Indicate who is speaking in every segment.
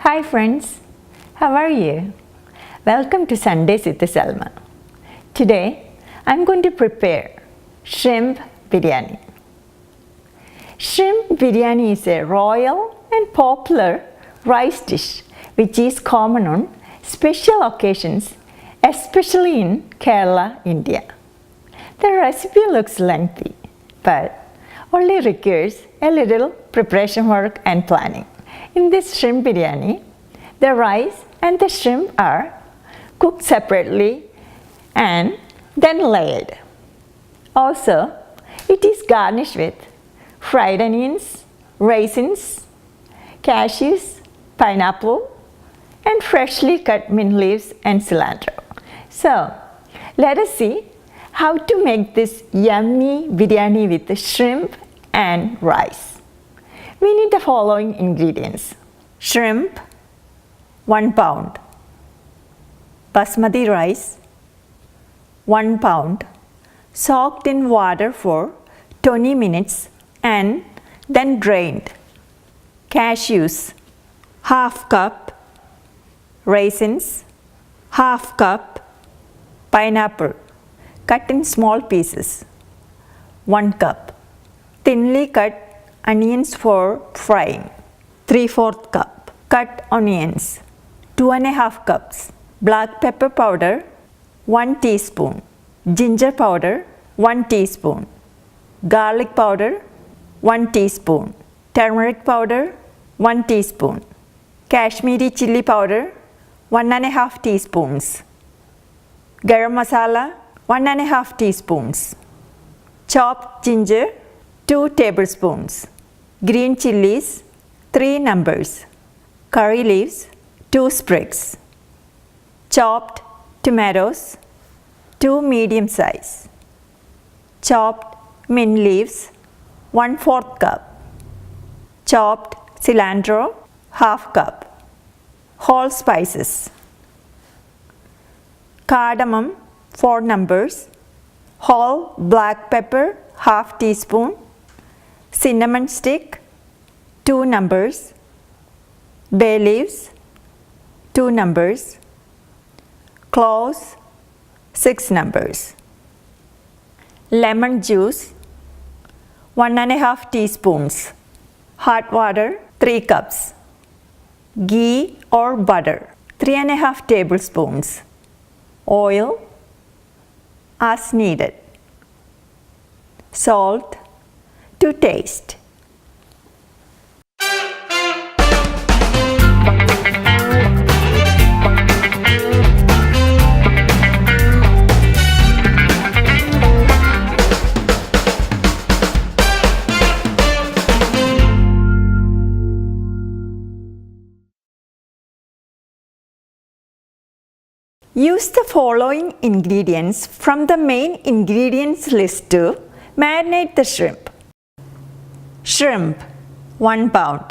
Speaker 1: Hi friends, how are you? Welcome to Sundays with Selma. Today I'm going to prepare shrimp biryani. Shrimp biryani is a royal and popular rice dish which is common on special occasions, especially in Kerala, India. The recipe looks lengthy but only requires a little preparation work and planning. In this shrimp biryani, the rice and the shrimp are cooked separately and then layered. Also, it is garnished with fried onions, raisins, cashews, pineapple, and freshly cut mint leaves and cilantro. So, let us see how to make this yummy biryani with the shrimp and rice. We need the following ingredients: shrimp 1 pound, basmati rice 1 pound, soaked in water for 20 minutes and then drained, cashews half cup, raisins half cup, pineapple cut in small pieces 1 cup, thinly cut onions for frying 3/4 cup, cut onions 2.5 cups, black pepper powder 1 teaspoon, ginger powder 1 teaspoon, garlic powder 1 teaspoon, turmeric powder 1 teaspoon, Kashmiri chili powder 1.5 teaspoons, garam masala 1.5 teaspoons, chopped ginger 2 tablespoons, green chilies 3 numbers, curry leaves 2 sprigs, chopped tomatoes 2 medium size, chopped mint leaves 1/4 cup, chopped cilantro half cup, whole spices, cardamom 4 numbers, whole black pepper half teaspoon, cinnamon stick 2 numbers, bay leaves 2 numbers, cloves 6 numbers, lemon juice 1.5 teaspoons, hot water 3 cups, ghee or butter 3.5 tablespoons, oil as needed, salt to taste. Use the following ingredients from the main ingredients list to marinate the shrimp. Shrimp 1 pound,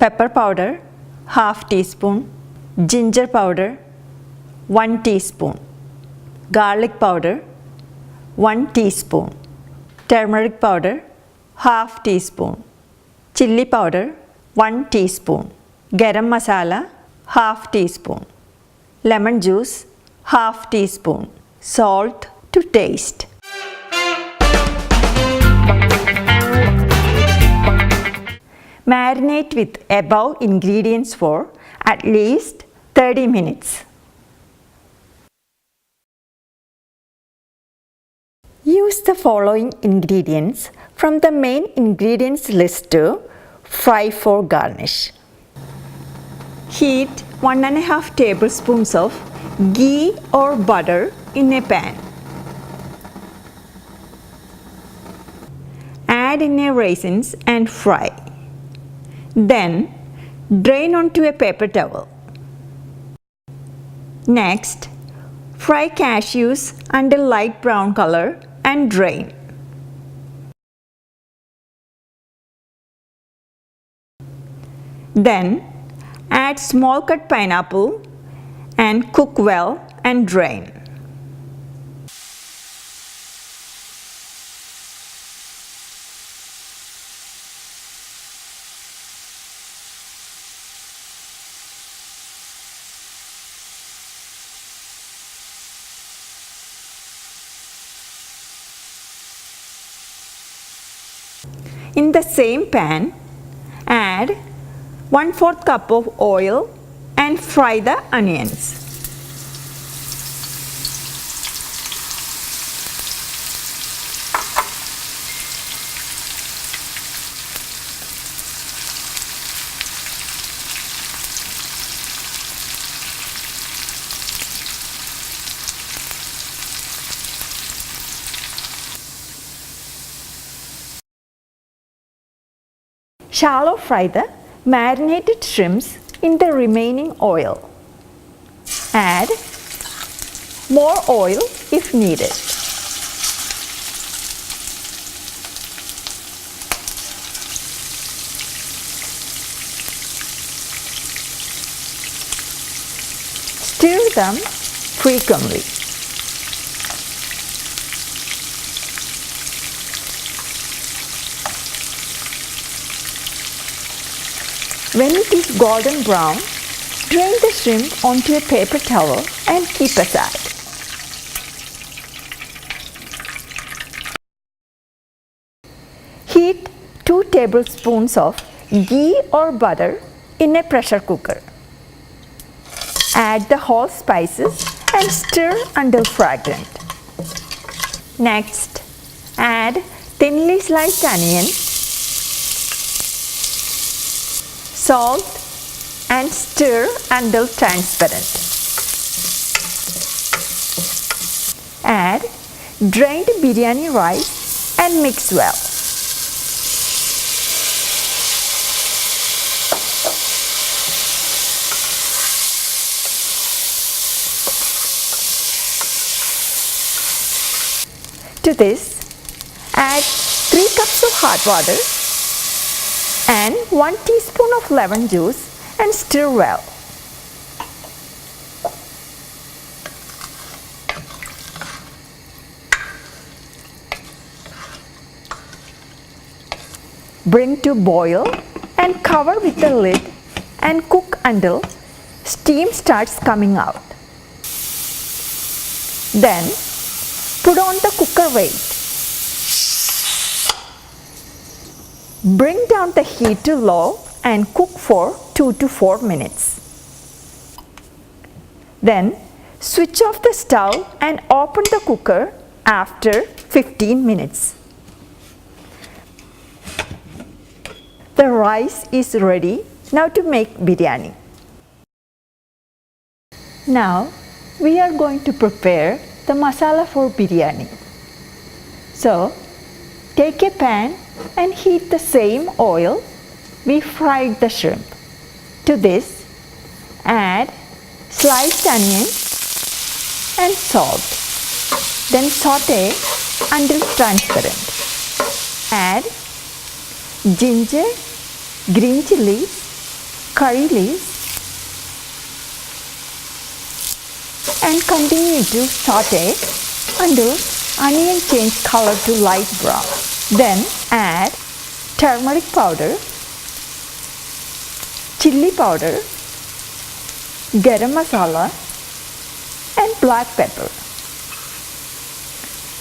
Speaker 1: pepper powder half teaspoon, ginger powder 1 teaspoon, garlic powder 1 teaspoon, turmeric powder half teaspoon, chili powder 1 teaspoon, garam masala half teaspoon, lemon juice half teaspoon, salt to taste. Marinate with above ingredients for at least 30 minutes. Use the following ingredients from the main ingredients list to fry for garnish. Heat 1.5 tablespoons of ghee or butter in a pan. Add in a raisins and fry. Then drain onto a paper towel. Next, fry cashews until light brown color and drain. Then add small cut pineapple and cook well and drain. In the same pan, add 1/4 cup of oil and fry the onions. Shallow fry the marinated shrimps in the remaining oil. Add more oil if needed. Stir them frequently. When it is golden brown, drain the shrimp onto a paper towel and keep aside. Heat 2 tablespoons of ghee or butter in a pressure cooker. Add the whole spices and stir until fragrant. Next, add thinly sliced onion, salt and stir until transparent. Add drained biryani rice and mix well. To this, add 3 cups of hot water and 1 teaspoon of lemon juice and stir well. Bring to boil and cover with the lid and cook until steam starts coming out. Then put on the cooker weight. Bring down the heat to low and cook for 2 to 4 minutes. Then switch off the stove and open the cooker after 15 minutes. The rice is ready now to make biryani. Now we are going to prepare the masala for biryani. So take a pan and heat the same oil we fried the shrimp. To this, add sliced onion and salt. Then saute until transparent. Add ginger, green chilies, curry leaves and continue to saute until onion change color to light brown. Then add turmeric powder, chili powder, garam masala and black pepper.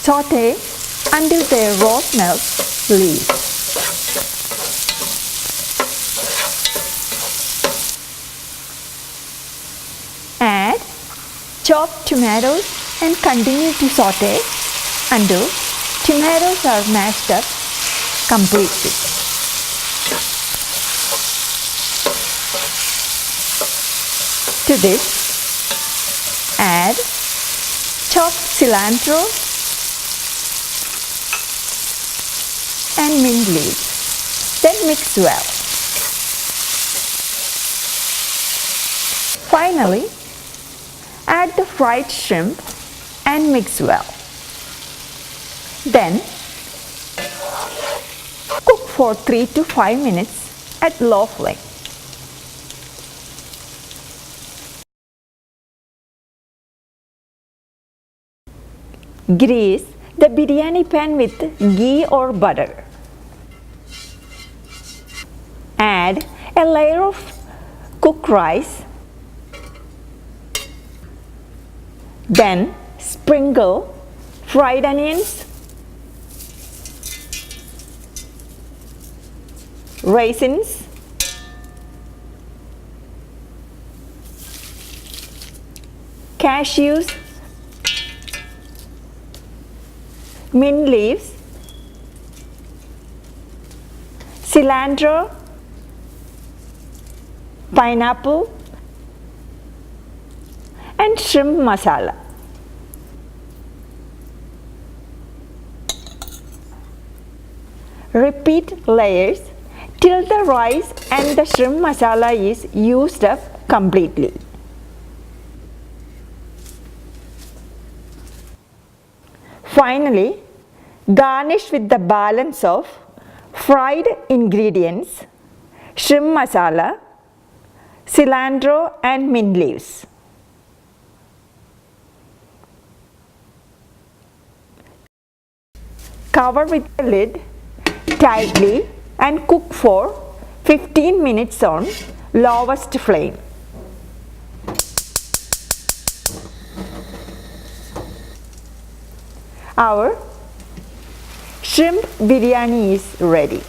Speaker 1: Saute until their raw smell leaves. Add chopped tomatoes and continue to saute until tomatoes are mashed up completely. To this, add chopped cilantro and mint leaves. Then mix well. Finally, add the fried shrimp and mix well. Then cook for 3 to 5 minutes at low flame. Grease the biryani pan with ghee or butter. Add a layer of cooked rice. Then sprinkle fried onions, raisins, cashews, mint leaves, cilantro, pineapple, and shrimp masala. Repeat layers till the rice and the shrimp masala is used up completely. Finally, garnish with the balance of fried ingredients, shrimp masala, cilantro and mint leaves. Cover with the lid tightly and cook for 15 minutes on lowest flame. Our shrimp biryani is ready.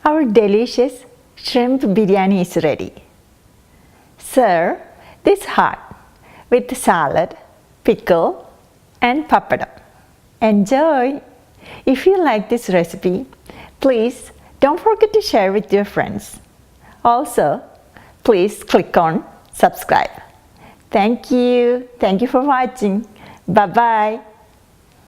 Speaker 1: Our delicious shrimp biryani is ready. Serve this hot with salad, pickle and papadam. Enjoy! If you like this recipe, please don't forget to share with your friends. Also, please click on subscribe. Thank you for watching. Bye bye.